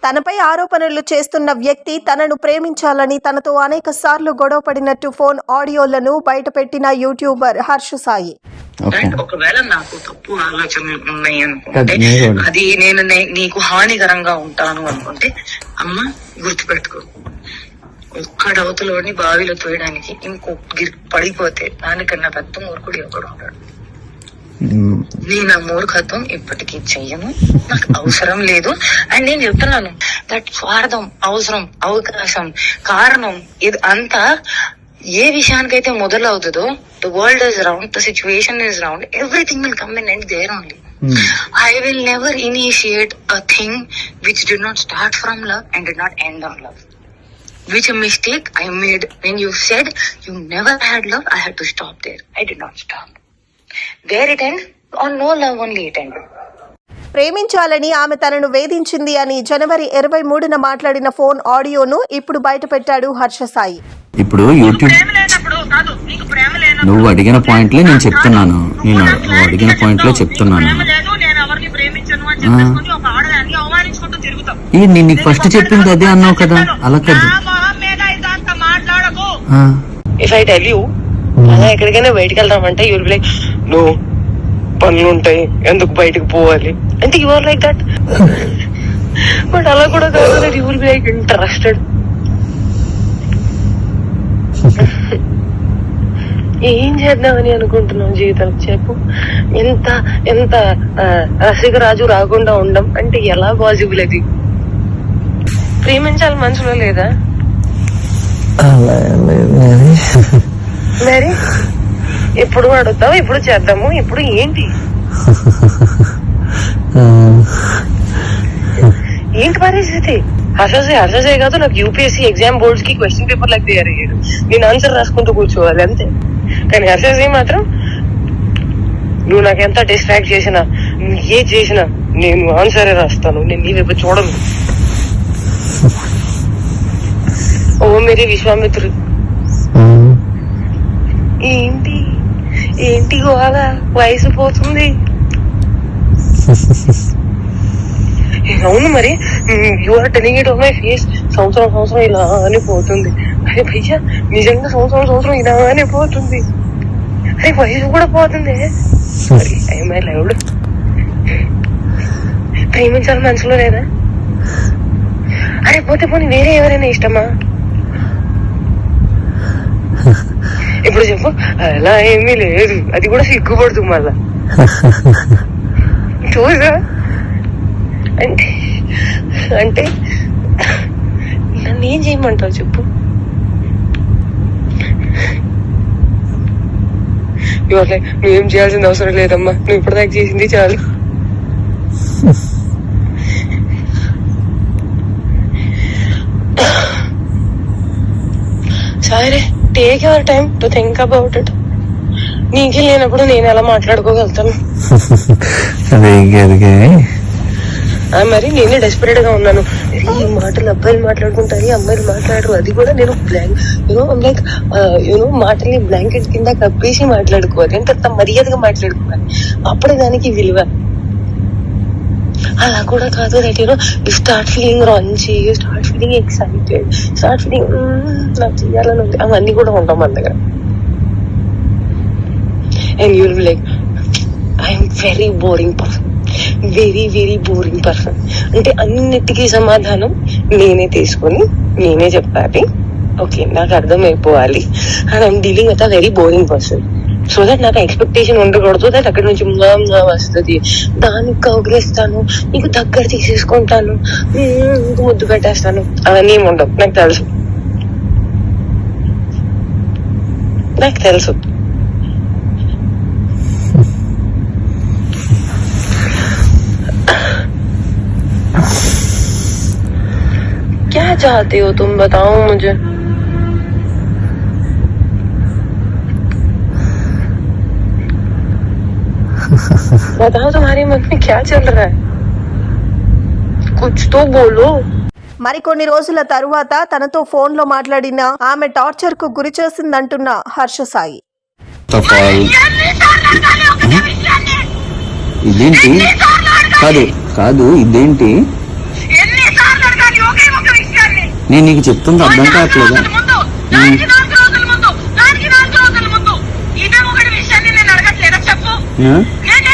తనపై ఆరోపణలు చేస్తున్న వ్యక్తి తనను ప్రేమించాలని తనతో అనేక సార్లు గొడవపడినట్టు ఫోన్ ఆడియోలను బయటపెట్టిన యూట్యూబర్ హర్ష సాయి. ఒకవేళ నాకు తప్పు ఆలోచనలు ఉన్నాయి అనుకుంటే అది నేను నీకు హానికరంగా ఉంటాను అనుకుంటే అమ్మ గుర్తుపెట్టుకో, ఒక్కడవతలోని బావిలో తోయడానికి ఇంకొక పడిపోతే దానికన్నా పెద్ద మూర్ఖుడు ఒకడు ఉంటాడు. నేను ఆ మూర్ఖత్వం ఇప్పటికీ చెయ్యను, నాకు అవసరం లేదు. అండ్ నేను చెప్తున్నాను దట్ స్వార్థం, అవసరం, అవకాశం, కారణం ఇది అంతా ఏ విషయానికైతే మొదలవుతుందో, the world is round, the situation is round, everything will come and end there only. I will never initiate a thing which did not start from love and did not end on love. Which a mistake I made when you said you never had love, I had to stop there. I did not stop. There it end, on no love only it end. ప్రేమించాలని ఆమె తనను వేధించింది అని జనవరి 23న మాట్లాడిన phone ఆడియోను ఇప్పుడు బయటపెట్టాడు హర్ష సాయి. ఇప్పుడు YouTube నువ్వు అడిగిన పాయింట్లే నేను చెప్తున్నాను, నువ్వు అడిగిన పాయింట్లే చెప్తున్నాను. నేను నీకు ఫస్ట్ చెప్పింది అదే అన్నావు కదా, అలా కదా. ఇఫ్ ఐ టెల్ యూ అలా ఎక్కడికైనా బయటకు వెళ్దామంటే you will be like, no పనులు ఉంటాయి ఎందుకు బయటకు పోవాలి అంటే you are like that. But అలా కూడా కాదు, you will be like interested. ఏం చేద్దామని అనుకుంటున్నావు జీవితం చెప్పు. ఎంత ఎంత రసికరాజు రాకుండా ఉండం అంటే ఎలా పాసిబుల్? అది ప్రేమించాలి మనసులో లేదా మరి? ఎప్పుడు అడుగుతావు, ఎప్పుడు చేద్దాము, ఇప్పుడు ఏంటి ఏంటి పరిస్థితి? హర్షసే కాదు, నాకు యూపీఎస్సీ ఎగ్జామ్ బోర్డ్స్ కి క్వశ్చన్ పేపర్ లాగా తయారు అయ్యాడు. నేను ఆన్సర్ రాసుకుంటూ కూర్చోవాలి అంతే. కానీ హర్షసే మాత్రం నువ్వు నాకు ఎంత డిస్ట్రాక్ట్ చేసినా, ఏ చేసినా నేను ఆన్సరే రాస్తాను, నేను నీ వైపు చూడను. ఓ మేరీ విశ్వామిత్రు, ఏంటి ఏంటి గోగా, వయసు పోతుంది. అవును మరి, you are telling it on my face. సంవత్సరం ఇలానే పోతుంది. అరే భయ్యా నిజంగా సంవత్సరం ఇలానే పోతుంది. అరే వయసు కూడా పోతుంది. I loved. ప్రేమించాలి మనసులో లేదా? అరే పోతే పోనీ వేరే ఎవరైనా ఇష్టమా? ఇప్పుడు చెప్పు. అలా ఏమీ లేదు, అది కూడా సిగ్గుపడుతుంది మళ్ళా. చూసా అంటే అంటే నన్ను ఏం చేయమంటావు చెప్పు. నువ్వేం చేయాల్సిన అవసరం లేదమ్మా, నువ్వు ఇప్పటిదాకా చేసింది చాలు. సరే, take your time to think about it. నీకే లేనప్పుడు నేను ఎలా మాట్లాడుకోగలుగుతాను? మరి నేనే డెస్పరేట్ గా ఉన్నాను. ఈ మాటలు అబ్బాయిలు మాట్లాడుకుంటారు, అమ్మాయిలు మాట్లాడరు. అది కూడా నేను లైక్ మాటల్ని బ్లాంకెట్ కింద కప్పేసి మాట్లాడుకోవాలి, ఎంత మర్యాదగా మాట్లాడుకోవాలి, అప్పుడే దానికి విలువ. అలా కూడా కాదు that you start feeling raunchy, you start feeling excited, start feeling నాకు చేయాలని ఉంది, అవన్నీ కూడా ఉంటాం మన దగ్గర. And you will be like, I'm very boring person, very very boring person. అంటే అన్నిటికీ సమాధానం నేనే తీసుకొని నేనే చెప్పాలి. ఓకే, నాకు అర్థమైపోవాలి. And I'm dealing with a very boring person. So that నాకు ఎక్స్పెక్టేషన్ ఉండకూడదు దట్ అక్కడి నుంచి వస్తుంది, దానికి కౌగిలిస్తాను, నీకు దగ్గర తీసేసుకుంటాను, నీకు ముద్దు పెట్టేస్తాను, అవన్నీ ఏమి ఉండవు. నాకు తెలుసు. क्या चाहते हो तुम, बताओ मुझे. बताओ तुम्हारे मन में क्या चल रहा है, कुछ तो बोलो. మరికొన్ని రోజుల తరువాత తనతో ఫోన్ లో మాట్లాడిన ఆమె టార్చర్ కు గురి చేసిందంటున్న హర్ష సాయి. ఇదేంటి? కాదు ఇదేంటి? నేను నీకు చెప్తుంది అర్థం కావట్లేదా? దానికి 4 రోజుల ముందు ఇదే ఒకటి విషయాన్ని నేను అడగట్లేదా చెప్పు. ఆ? నేను